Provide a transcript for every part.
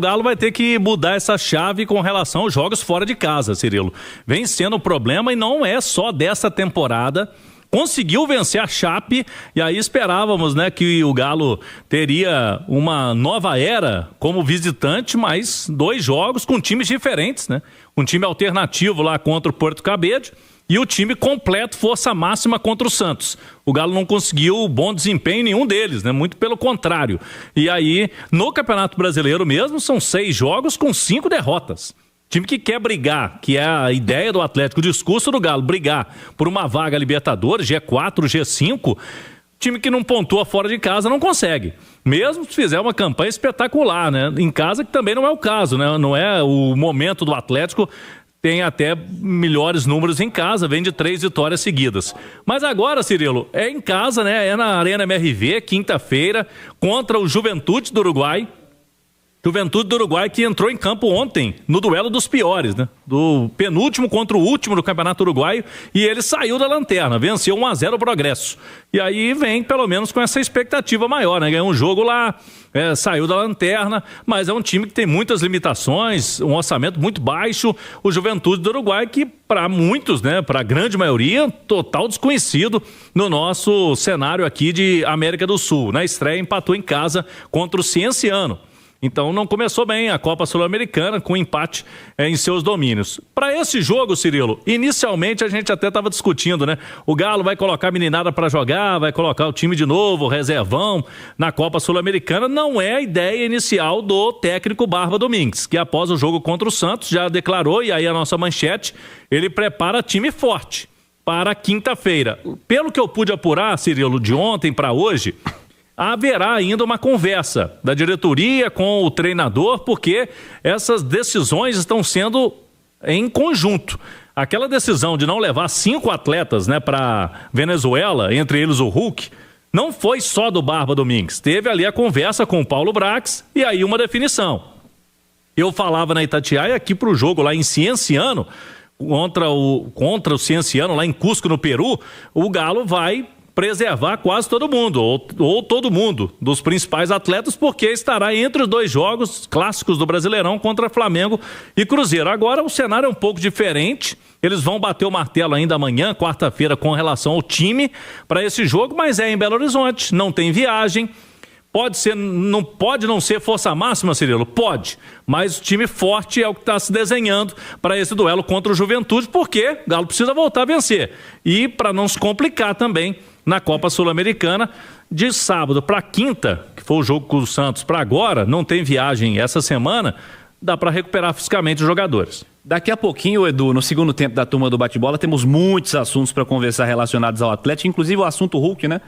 O Galo vai ter que mudar essa chave com relação aos jogos fora de casa, Cirilo. Vem sendo um problema e não é só dessa temporada. Conseguiu vencer a Chape e aí esperávamos, né, que o Galo teria uma nova era como visitante, mas 2 jogos com times diferentes, né? Um time alternativo lá contra o Porto Cabede e o time completo, força máxima contra o Santos. O Galo não conseguiu bom desempenho em nenhum deles, né? Muito pelo contrário. E aí, no Campeonato Brasileiro mesmo, são 6 jogos com 5 derrotas. Time que quer brigar, que é a ideia do Atlético, o discurso do Galo, brigar por uma vaga Libertadores, G4, G5, time que não pontua fora de casa não consegue. Mesmo se fizer uma campanha espetacular, né? Em casa, que também não é o caso, né? Não é o momento do Atlético. Tem até melhores números em casa, vem de 3 vitórias seguidas. Mas agora, Cirilo, é em casa, né? É na Arena MRV, quinta-feira, contra o Juventude do Uruguai. Juventude do Uruguai que entrou em campo ontem no duelo dos piores, né? Do penúltimo contra o último do Campeonato Uruguaio, e ele saiu da lanterna, venceu 1-0 o Progresso. E aí vem pelo menos com essa expectativa maior, né? Ganhou um jogo lá, saiu da lanterna, mas é um time que tem muitas limitações, um orçamento muito baixo. O Juventude do Uruguai que para muitos, né, para a grande maioria, total desconhecido no nosso cenário aqui de América do Sul. Na estreia empatou em casa contra o Cienciano. Então não começou bem a Copa Sul-Americana com empate em seus domínios. Para esse jogo, Cirilo, inicialmente a gente até estava discutindo, né? O Galo vai colocar a meninada para jogar, vai colocar o time de novo, reservão, na Copa Sul-Americana. Não é a ideia inicial do técnico Barba Domingues, que após o jogo contra o Santos já declarou, e aí a nossa manchete, ele prepara time forte para quinta-feira. Pelo que eu pude apurar, Cirilo, de ontem para hoje, haverá ainda uma conversa da diretoria com o treinador, porque essas decisões estão sendo em conjunto. Aquela decisão de não levar 5 atletas, né, para Venezuela, entre eles o Hulk, não foi só do Barba Domingues. Teve ali a conversa com o Paulo Brax e aí uma definição. Eu falava na Itatiaia aqui para o jogo lá em Cienciano, contra o Cienciano lá em Cusco, no Peru, o Galo vai preservar quase todo mundo, ou todo mundo dos principais atletas, porque estará entre os 2 jogos clássicos do Brasileirão contra Flamengo e Cruzeiro. Agora o cenário é um pouco diferente, eles vão bater o martelo ainda amanhã, quarta-feira, com relação ao time para esse jogo, mas é em Belo Horizonte, não tem viagem. Pode não ser força máxima, Cirilo? Pode, mas o time forte é o que está se desenhando para esse duelo contra o Juventude, porque o Galo precisa voltar a vencer. E para não se complicar também na Copa Sul-Americana, de sábado para quinta, que foi o jogo com o Santos, para agora, não tem viagem essa semana, dá para recuperar fisicamente os jogadores. Daqui a pouquinho, Edu, no segundo tempo da turma do bate-bola, temos muitos assuntos para conversar relacionados ao Atlético, inclusive o assunto Hulk, né?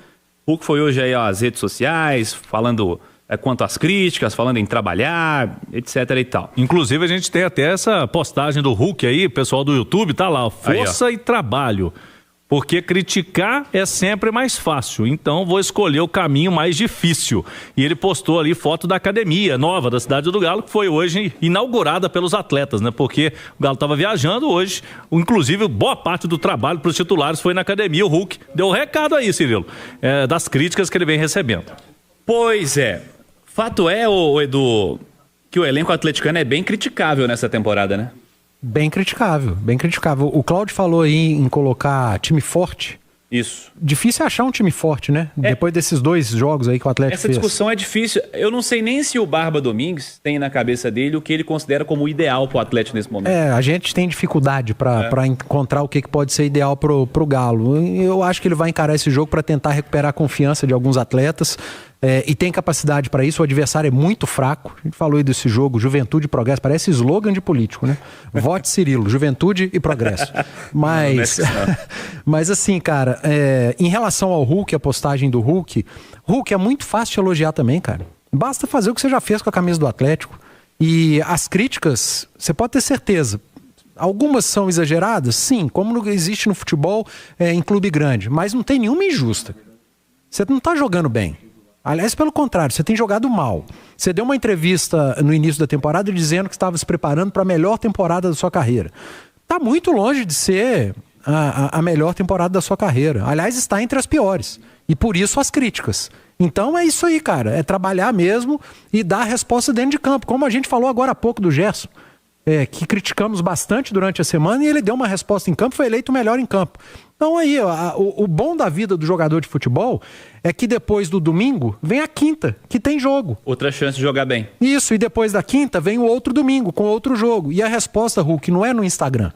Hulk foi hoje aí às redes sociais, falando quanto às críticas, falando em trabalhar, etc e tal. Inclusive a gente tem até essa postagem do Hulk aí, pessoal do YouTube, tá lá, força aí, e trabalho. Porque criticar é sempre mais fácil, então vou escolher o caminho mais difícil. E ele postou ali foto da academia nova da Cidade do Galo, que foi hoje inaugurada pelos atletas, né? Porque o Galo estava viajando hoje, inclusive boa parte do trabalho para os titulares foi na academia. O Hulk deu um recado aí, Cirilo, das críticas que ele vem recebendo. Pois é, fato é, Edu, que o elenco atleticano é bem criticável nessa temporada, né? Bem criticável, bem criticável. O Cláudio falou aí em colocar time forte. Isso. Difícil achar um time forte, né? Depois desses 2 jogos aí que o Atlético fez. Essa discussão é difícil. Eu não sei nem se o Barba Domingues tem na cabeça dele o que ele considera como ideal pro Atlético nesse momento. A gente tem dificuldade para encontrar o que pode ser ideal pro Galo. Eu acho que ele vai encarar esse jogo para tentar recuperar a confiança de alguns atletas. E tem capacidade para isso. O adversário é muito fraco. A gente falou aí desse jogo, Juventude e Progresso. Parece slogan de político, né? Vote Cirilo, Juventude e Progresso. Mas assim, cara, em relação ao Hulk, a postagem do Hulk é muito fácil de elogiar também, cara. Basta fazer o que você já fez com a camisa do Atlético. E as críticas, você pode ter certeza, algumas são exageradas, sim, como existe no futebol em clube grande, mas não tem nenhuma injusta. Você não tá jogando bem. Aliás, pelo contrário, você tem jogado mal. Você deu uma entrevista no início da temporada dizendo que estava se preparando para a melhor temporada da sua carreira. Está muito longe de ser a melhor temporada da sua carreira. Aliás, está entre as piores. E por isso as críticas. Então é isso aí, cara, é trabalhar mesmo e dar a resposta dentro de campo, como a gente falou agora há pouco do Gerson, que criticamos bastante durante a semana e ele deu uma resposta em campo, foi eleito o melhor em campo. Então aí, o bom da vida do jogador de futebol é que depois do domingo vem a quinta, que tem jogo. Outra chance de jogar bem. Isso, e depois da quinta vem o outro domingo, com outro jogo. E a resposta, Hulk, não é no Instagram.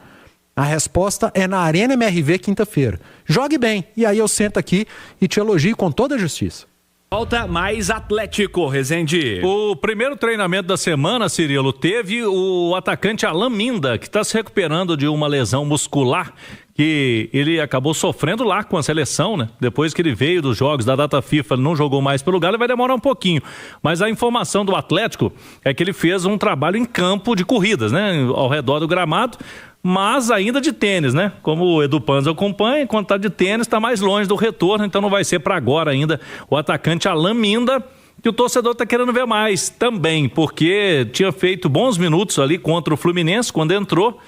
A resposta é na Arena MRV quinta-feira. Jogue bem, e aí eu sento aqui e te elogio com toda a justiça. Volta mais Atlético, Rezende. O primeiro treinamento da semana, Cirilo, teve o atacante Alan Minda, que está se recuperando de uma lesão muscular que ele acabou sofrendo lá com a seleção, né? Depois que ele veio dos jogos da data FIFA, ele não jogou mais pelo Galo, vai demorar um pouquinho. Mas a informação do Atlético é que ele fez um trabalho em campo de corridas, né? Ao redor do gramado, mas ainda de tênis, né? Como o Edu Panza acompanha, quando tá de tênis, tá mais longe do retorno, então não vai ser para agora ainda o atacante Alan Minda, que o torcedor tá querendo ver mais também, porque tinha feito bons minutos ali contra o Fluminense quando entrou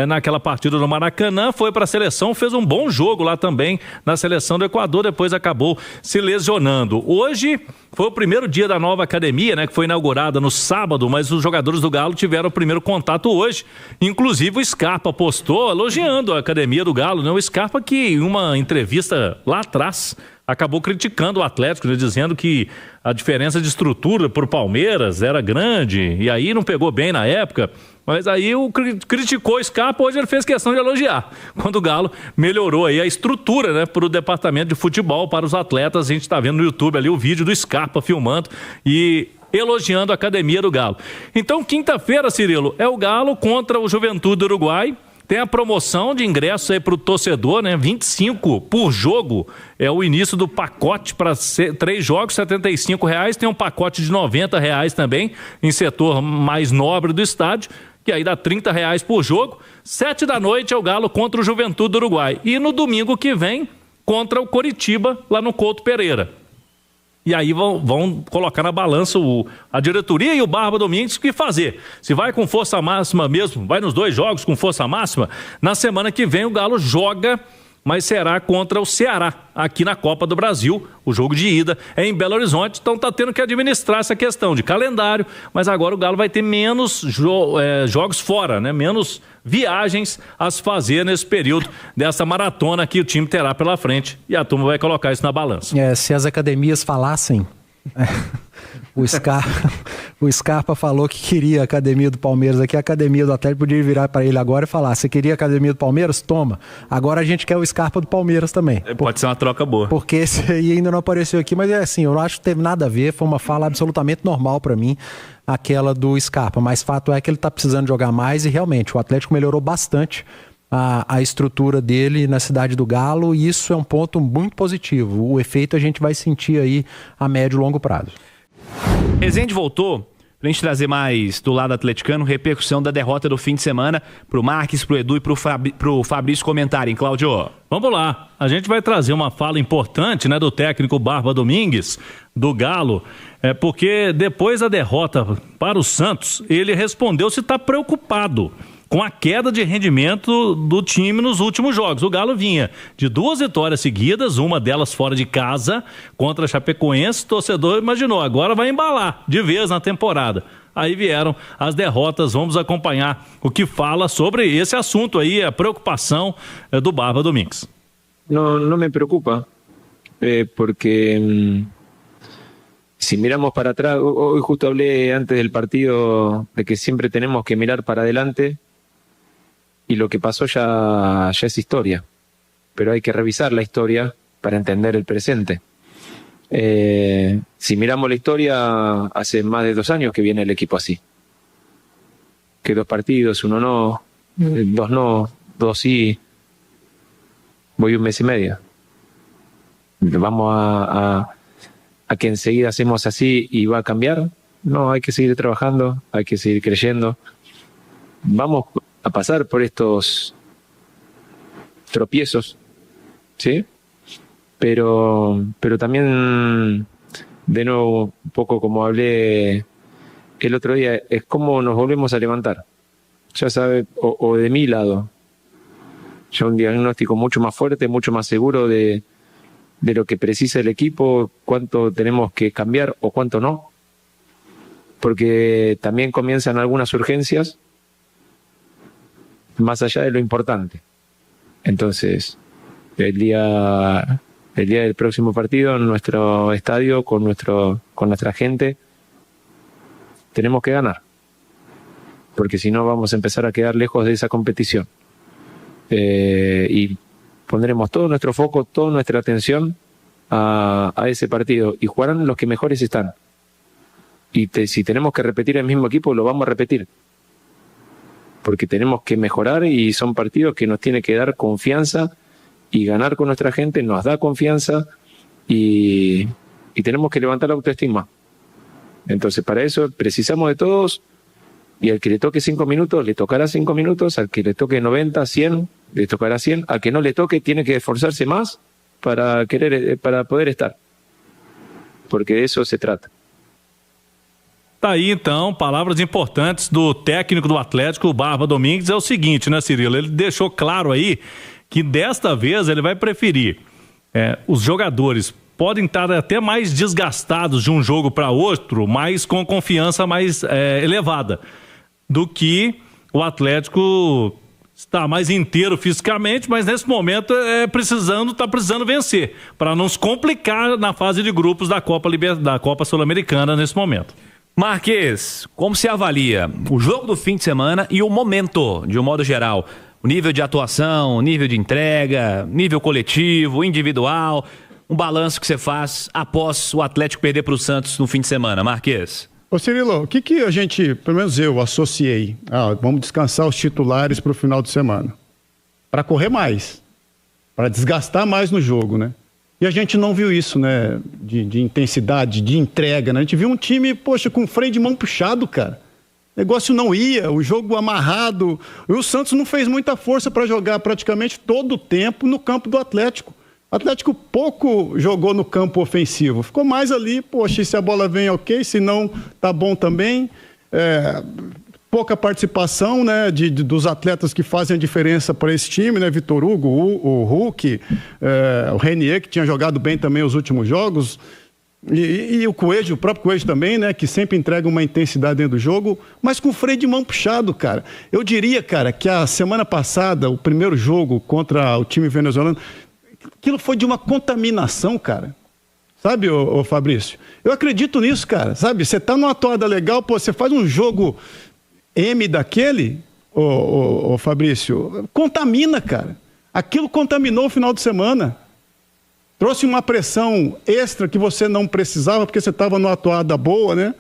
naquela partida do Maracanã, foi para a seleção, fez um bom jogo lá também na seleção do Equador, depois acabou se lesionando. Hoje foi o primeiro dia da nova academia, né, que foi inaugurada no sábado, mas os jogadores do Galo tiveram o primeiro contato hoje. Inclusive o Scarpa postou elogiando a academia do Galo, né? O Scarpa que em uma entrevista lá atrás acabou criticando o Atlético, né, dizendo que a diferença de estrutura por Palmeiras era grande e aí não pegou bem na época. Mas aí criticou o Scarpa, hoje ele fez questão de elogiar. Quando o Galo melhorou aí a estrutura, né, para o departamento de futebol, para os atletas, a gente está vendo no YouTube ali o vídeo do Scarpa filmando e elogiando a academia do Galo. Então, quinta-feira, Cirilo, é o Galo contra o Juventude do Uruguai. Tem a promoção de ingressos aí para o torcedor, né? 25 por jogo é o início do pacote para 3 jogos, R$75. Tem um pacote de R$90 também, em setor mais nobre do estádio, que aí dá R$30 por jogo. 7 da noite é o Galo contra o Juventude do Uruguai. E no domingo que vem, contra o Coritiba, lá no Couto Pereira. E aí vão colocar na balança a diretoria e o Barba Domingues o que fazer. Se vai com força máxima mesmo, vai nos 2 jogos com força máxima, na semana que vem o Galo joga, mas será contra o Ceará, aqui na Copa do Brasil. O jogo de ida é em Belo Horizonte, então tá tendo que administrar essa questão de calendário, mas agora o Galo vai ter menos jogos fora, né? Menos viagens a se fazer nesse período dessa maratona que o time terá pela frente, e a turma vai colocar isso na balança. Se as academias falassem, o Scarpa falou que queria a academia do Palmeiras aqui, a academia do Atlético podia virar para ele agora e falar: você queria a academia do Palmeiras? Toma. Agora a gente quer o Scarpa do Palmeiras também. Pode ser uma troca boa. Porque esse aí ainda não apareceu aqui, mas é assim, eu não acho que teve nada a ver, foi uma fala absolutamente normal para mim, aquela do Scarpa, mas fato é que ele tá precisando jogar mais e realmente o Atlético melhorou bastante a estrutura dele na cidade do Galo, e isso é um ponto muito positivo. O efeito a gente vai sentir aí a médio e longo prazo. Rezende voltou pra gente trazer mais do lado atleticano, repercussão da derrota do fim de semana pro Marques, pro Edu e pro Fabrício comentarem. Cláudio. Vamos lá, a gente vai trazer uma fala importante, né, do técnico Barba Domingues, do Galo, porque depois da derrota para o Santos, ele respondeu se está preocupado com a queda de rendimento do time nos últimos jogos. O Galo vinha de 2 vitórias seguidas, uma delas fora de casa, contra a Chapecoense. O torcedor imaginou, agora vai embalar de vez na temporada. Aí vieram as derrotas, vamos acompanhar o que fala sobre esse assunto aí, a preocupação do Barba Domingues. No me preocupa, porque si miramos para atrás, hoy justo hablé antes del partido de que siempre tenemos que mirar para adelante, y lo que pasó ya es historia, pero hay que revisar la historia para entender el presente. Si miramos la historia, hace más de 2 años que viene el equipo así, que 2 partidos, 1 no, 2 no, 2 sí, voy 1 mes y medio. ¿Vamos a que enseguida hacemos así y va a cambiar? No, hay que seguir trabajando, hay que seguir creyendo. Vamos a pasar por estos tropiezos, ¿sí? Pero también, de nuevo, un poco como hablé el otro día, es cómo nos volvemos a levantar. Ya sabe, o de mi lado, ya un diagnóstico mucho más fuerte, mucho más seguro de de lo que precisa el equipo, cuánto tenemos que cambiar o cuánto no, porque también comienzan algunas urgencias más allá de lo importante. Entonces, el día del próximo partido en nuestro estadio, con nuestra gente, tenemos que ganar, porque si no vamos a empezar a quedar lejos de esa competición. Y pondremos todo nuestro foco, toda nuestra atención a ese partido, y jugarán los que mejores están. Y si tenemos que repetir el mismo equipo, lo vamos a repetir, porque tenemos que mejorar, y son partidos que nos tiene que dar confianza, y ganar con nuestra gente nos da confianza, y tenemos que levantar la autoestima. Entonces, para eso precisamos de todos, y al que le toque 5 minutos, le tocará 5 minutos, al que le toque 90, 100, le tocará 100, al que no le toque, tiene que esforzarse más para poder estar, porque de eso se trata. Tá aí, então, palavras importantes do técnico do Atlético, Barba Domingues. É o seguinte, né, Cirilo? Ele deixou claro aí que desta vez ele vai preferir os jogadores podem estar até mais desgastados de um jogo para outro, mas com confiança mais elevada, do que o Atlético está mais inteiro fisicamente, mas nesse momento tá precisando vencer, para não se complicar na fase de grupos da Copa Sul-Americana nesse momento. Marques, como se avalia o jogo do fim de semana e o momento, de um modo geral? O nível de atuação, o nível de entrega, nível coletivo, individual, um balanço que você faz após o Atlético perder para o Santos no fim de semana, Marques? Ô Cirilo, o que a gente, pelo menos eu, associei? Vamos descansar os titulares para o final de semana. Para correr mais, para desgastar mais no jogo, né? E a gente não viu isso, né? De intensidade, de entrega, né? A gente viu um time, poxa, com freio de mão puxado, cara. O negócio não ia, o jogo amarrado. E o Santos não fez muita força para jogar praticamente todo o tempo no campo do Atlético. O Atlético pouco jogou no campo ofensivo. Ficou mais ali, poxa, se a bola vem, ok, se não, tá bom também. Pouca participação, né, dos atletas que fazem a diferença para esse time, né? Vitor Hugo, o Hulk, o Renier, que tinha jogado bem também os últimos jogos. E o Coelho, o próprio Coelho também, né? Que sempre entrega uma intensidade dentro do jogo, mas com freio de mão puxado, cara. Eu diria, cara, que a semana passada, o primeiro jogo contra o time venezuelano, aquilo foi de uma contaminação, cara. Sabe, ô Fabrício? Eu acredito nisso, cara. Sabe, você tá numa toada legal, pô, você faz um jogo M daquele, ô Fabrício, contamina, cara. Aquilo contaminou o final de semana. Trouxe uma pressão extra que você não precisava, porque você estava numa atuada boa, né?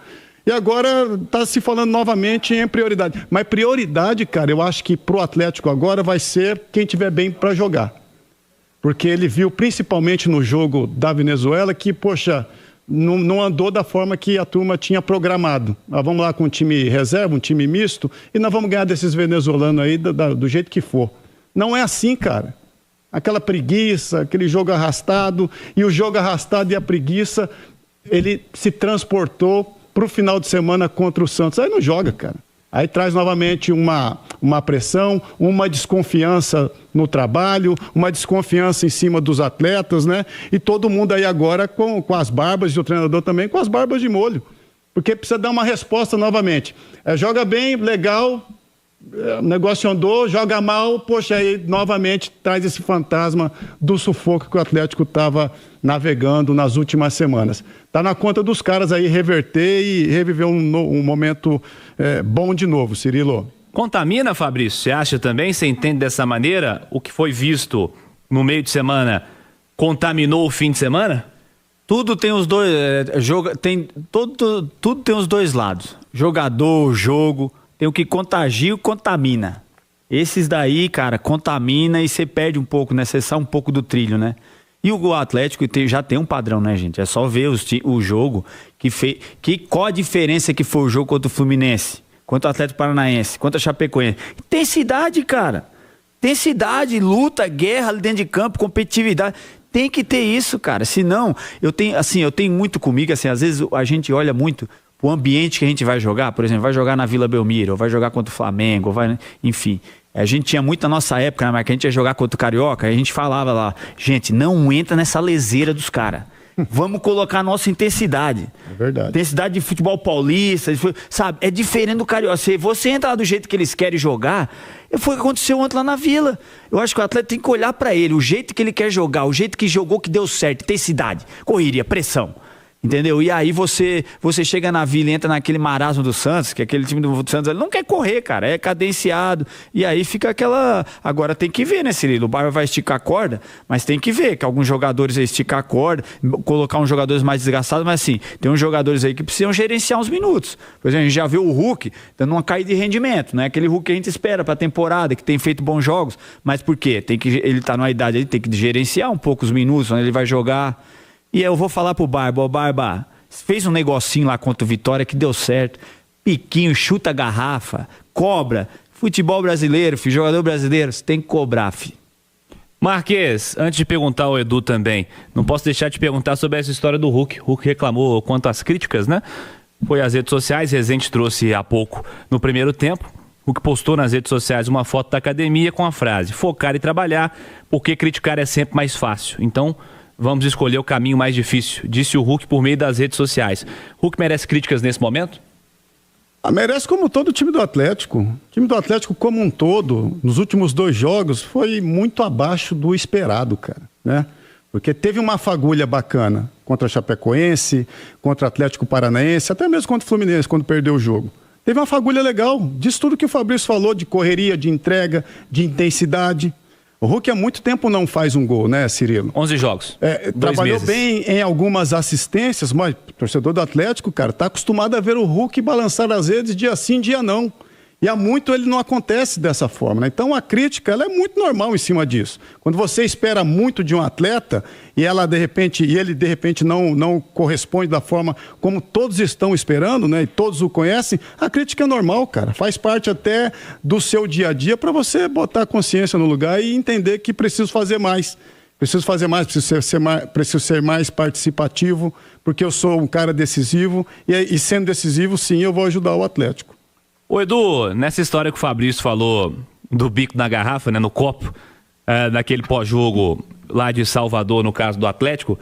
E agora está se falando novamente em prioridade. Mas prioridade, cara, eu acho que pro Atlético agora vai ser quem tiver bem para jogar. Porque ele viu, principalmente no jogo da Venezuela, que, poxa, não andou da forma que a turma tinha programado. Vamos lá com um time reserva, um time misto, e nós vamos ganhar desses venezuelanos aí do jeito que for. Não é assim, cara. Aquela preguiça, aquele jogo arrastado, e o jogo arrastado e a preguiça, ele se transportou para o final de semana contra o Santos. Aí não joga, cara. Aí traz novamente uma pressão, uma desconfiança no trabalho, uma desconfiança em cima dos atletas, né? E todo mundo aí agora com as barbas, e o treinador também com as barbas de molho. Porque precisa dar uma resposta novamente. Joga bem, legal, o negócio andou, joga mal, poxa, aí novamente traz esse fantasma do sufoco que o Atlético estava navegando nas últimas semanas. Tá na conta dos caras aí reverter e reviver um momento bom de novo, Cirilo. Contamina, Fabrício? Você acha também? Você entende dessa maneira? O que foi visto no meio de semana contaminou o fim de semana? Tudo tem os dois, tudo tem os dois lados. Jogador, jogo, tem o que contagia e o que contamina. Esses daí, cara, contamina e você perde um pouco, né? Você sai um pouco do trilho, né? E o Atlético já tem um padrão, né, gente? É só ver o jogo qual a diferença que foi o jogo contra o Fluminense, contra o Atlético Paranaense, contra o Chapecoense. Intensidade, cara. Intensidade, luta, guerra ali dentro de campo, competitividade. Tem que ter isso, cara. Senão, eu tenho muito comigo, assim, às vezes a gente olha muito o ambiente que a gente vai jogar, por exemplo, vai jogar na Vila Belmiro, ou vai jogar contra o Flamengo, enfim. A gente tinha muito na nossa época, né, mas que a gente ia jogar contra o Carioca, a gente falava lá, gente, não entra nessa leseira dos caras. Vamos colocar a nossa intensidade. É verdade. Intensidade de futebol paulista, sabe? É diferente do Carioca. Você entra lá do jeito que eles querem jogar, foi o que aconteceu ontem lá na Vila. Eu acho que o atleta tem que olhar pra ele, o jeito que ele quer jogar, o jeito que jogou que deu certo, intensidade, correria, pressão. Entendeu? E aí você chega na Vila e entra naquele marasmo do Santos, que aquele time do Santos, ele não quer correr, cara, é cadenciado. E aí fica aquela... Agora tem que ver, né, Cirilo? O Barba vai esticar a corda, mas tem que ver que alguns jogadores aí esticar a corda, colocar uns jogadores mais desgastados, mas assim, tem uns jogadores aí que precisam gerenciar uns minutos. Por exemplo, a gente já viu o Hulk dando uma caída de rendimento, né? Aquele Hulk que a gente espera pra temporada, que tem feito bons jogos, mas por quê? Ele tá numa idade, ele tem que gerenciar um pouco os minutos, onde ele vai jogar. E eu vou falar pro Barba, Barba, fez um negocinho lá contra o Vitória que deu certo. Piquinho, chuta a garrafa, cobra. Futebol brasileiro, filho, jogador brasileiro, você tem que cobrar, filho. Marques, antes de perguntar ao Edu também, não posso deixar de perguntar sobre essa história do Hulk. O Hulk reclamou quanto às críticas, né? Foi às redes sociais, Rezende trouxe há pouco no primeiro tempo. O Hulk postou nas redes sociais uma foto da academia com a frase: focar e trabalhar, porque criticar é sempre mais fácil. Então, vamos escolher o caminho mais difícil, disse o Hulk por meio das redes sociais. Hulk merece críticas nesse momento? Merece, como todo o time do Atlético. O time do Atlético como um todo, nos últimos 2 jogos, foi muito abaixo do esperado, cara, né? Porque teve uma fagulha bacana contra a Chapecoense, contra o Atlético Paranaense, até mesmo contra o Fluminense, quando perdeu o jogo. Teve uma fagulha legal, disso tudo que o Fabrício falou, de correria, de entrega, de intensidade. O Hulk há muito tempo não faz um gol, né, Cirilo? 11 jogos. Trabalhou bem em algumas assistências, mas o torcedor do Atlético, cara, tá acostumado a ver o Hulk balançar as redes dia sim, dia não. E há muito ele não acontece dessa forma, né? Então a crítica, ela é muito normal em cima disso. Quando você espera muito de um atleta e ele de repente não corresponde da forma como todos estão esperando, né? E todos o conhecem, a crítica é normal, cara. Faz parte até do seu dia a dia para você botar a consciência no lugar e entender que preciso fazer mais. Preciso ser mais participativo, porque eu sou um cara decisivo e sendo decisivo, sim, eu vou ajudar o Atlético. Ô Edu, nessa história que o Fabrício falou do bico na garrafa, né, no copo, naquele pós-jogo lá de Salvador, no caso do Atlético,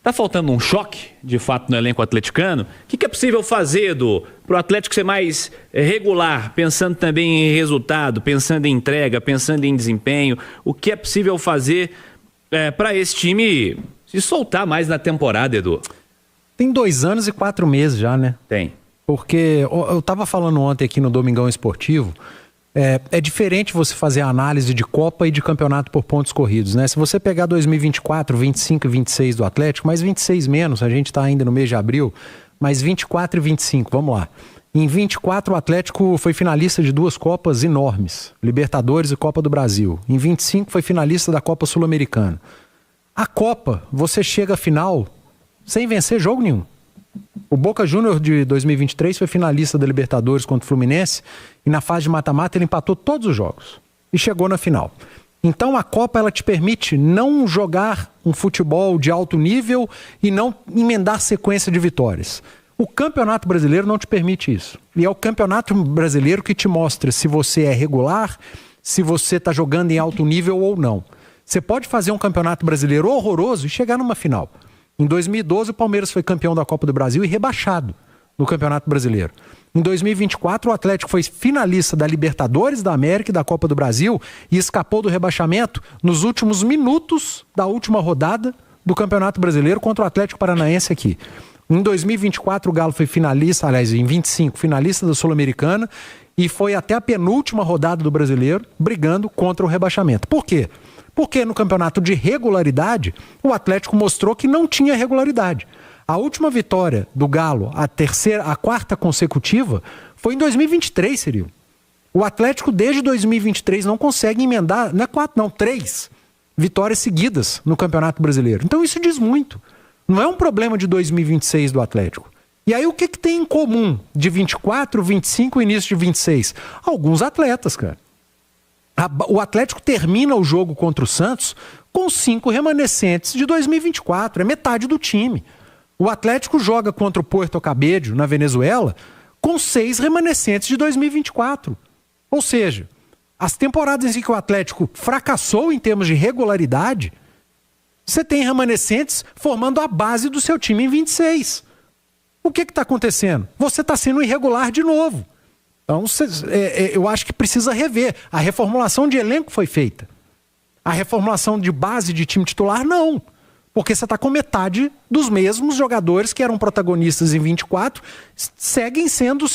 tá faltando um choque, de fato, no elenco atleticano? O que é possível fazer, Edu, pro Atlético ser mais regular, pensando também em resultado, pensando em entrega, pensando em desempenho? O que é possível fazer para esse time se soltar mais na temporada, Edu? Tem 2 anos e 4 meses já, né? Tem. Porque eu estava falando ontem aqui no Domingão Esportivo, é diferente você fazer a análise de Copa e de campeonato por pontos corridos, né? Se você pegar 2024, 25 e 26 do Atlético, mais 26 menos, a gente está ainda no mês de abril, mais 24 e 25, vamos lá. Em 24 o Atlético foi finalista de 2 Copas enormes, Libertadores e Copa do Brasil. Em 25 foi finalista da Copa Sul-Americana. A Copa, você chega à final sem vencer jogo nenhum. O Boca Júnior de 2023 foi finalista da Libertadores contra o Fluminense e na fase de mata-mata ele empatou todos os jogos e chegou na final. Então a Copa ela te permite não jogar um futebol de alto nível e não emendar sequência de vitórias. O Campeonato Brasileiro não te permite isso. E é o Campeonato Brasileiro que te mostra se você é regular, se você está jogando em alto nível ou não. Você pode fazer um Campeonato Brasileiro horroroso e chegar numa final. Em 2012, o Palmeiras foi campeão da Copa do Brasil e rebaixado no Campeonato Brasileiro. Em 2024, o Atlético foi finalista da Libertadores, da América e da Copa do Brasil e escapou do rebaixamento nos últimos minutos da última rodada do Campeonato Brasileiro contra o Atlético Paranaense aqui. Em 2024, o Galo foi finalista, aliás, em 25, finalista da Sul-Americana e foi até a penúltima rodada do Brasileiro brigando contra o rebaixamento. Por quê? Porque no campeonato de regularidade, o Atlético mostrou que não tinha regularidade. A última vitória do Galo, a 4ª consecutiva, foi em 2023, Cirilo. O Atlético, desde 2023, não consegue emendar, não é 4, não, 3 vitórias seguidas no Campeonato Brasileiro. Então isso diz muito. Não é um problema de 2026 do Atlético. E aí o que tem em comum de 24, 25 e início de 26? Alguns atletas, cara. O Atlético termina o jogo contra o Santos com 5 remanescentes de 2024. É metade do time. O Atlético joga contra o Puerto Cabello, na Venezuela, com 6 remanescentes de 2024. Ou seja, As temporadas em que o Atlético fracassou em termos de regularidade, você tem remanescentes formando a base do seu time em 26. O que está acontecendo? Você está sendo irregular de novo. Então, eu acho que precisa rever. A reformulação de elenco foi feita. A reformulação de base de time titular, não. Porque você está com metade dos mesmos jogadores que eram protagonistas em 24, seguem sendo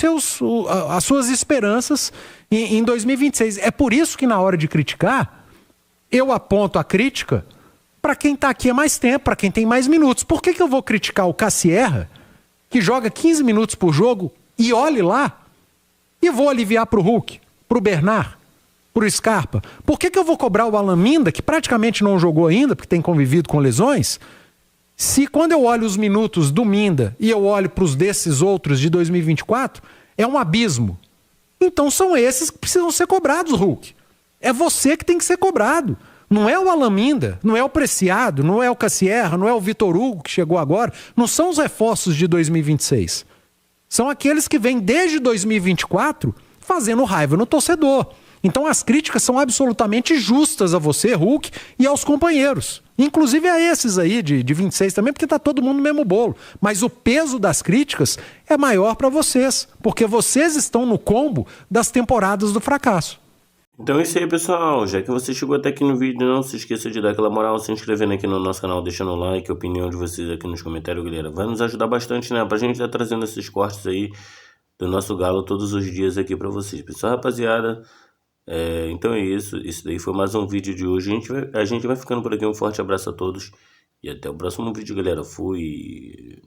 as suas esperanças em 2026. É por isso que na hora de criticar, eu aponto a crítica para quem está aqui há mais tempo, para quem tem mais minutos. Por que eu vou criticar o Cassierra, que joga 15 minutos por jogo, e olhe lá, e vou aliviar para o Hulk, para o Bernard, para o Scarpa? Por que eu vou cobrar o Alan Minda, que praticamente não jogou ainda, porque tem convivido com lesões, se quando eu olho os minutos do Minda e eu olho para os desses outros de 2024, é um abismo? Então são esses que precisam ser cobrados, Hulk. É você que tem que ser cobrado. Não é o Alan Minda, não é o Preciado, não é o Cassierra, não é o Vitor Hugo que chegou agora. Não são os reforços de 2026. São aqueles que vêm desde 2024 fazendo raiva no torcedor. Então as críticas são absolutamente justas a você, Hulk, e aos companheiros. Inclusive a esses aí de 26 também, porque está todo mundo no mesmo bolo. Mas o peso das críticas é maior para vocês, porque vocês estão no combo das temporadas do fracasso. Então é isso aí, pessoal. Já que você chegou até aqui no vídeo, não se esqueça de dar aquela moral, se inscrevendo aqui no nosso canal, deixando o like, a opinião de vocês aqui nos comentários, galera. Vai nos ajudar bastante, né? Pra gente estar trazendo esses cortes aí do nosso Galo todos os dias aqui pra vocês. Pessoal, rapaziada, então é isso. Isso daí foi mais um vídeo de hoje. A gente vai ficando por aqui. Um forte abraço a todos e até o próximo vídeo, galera. Fui!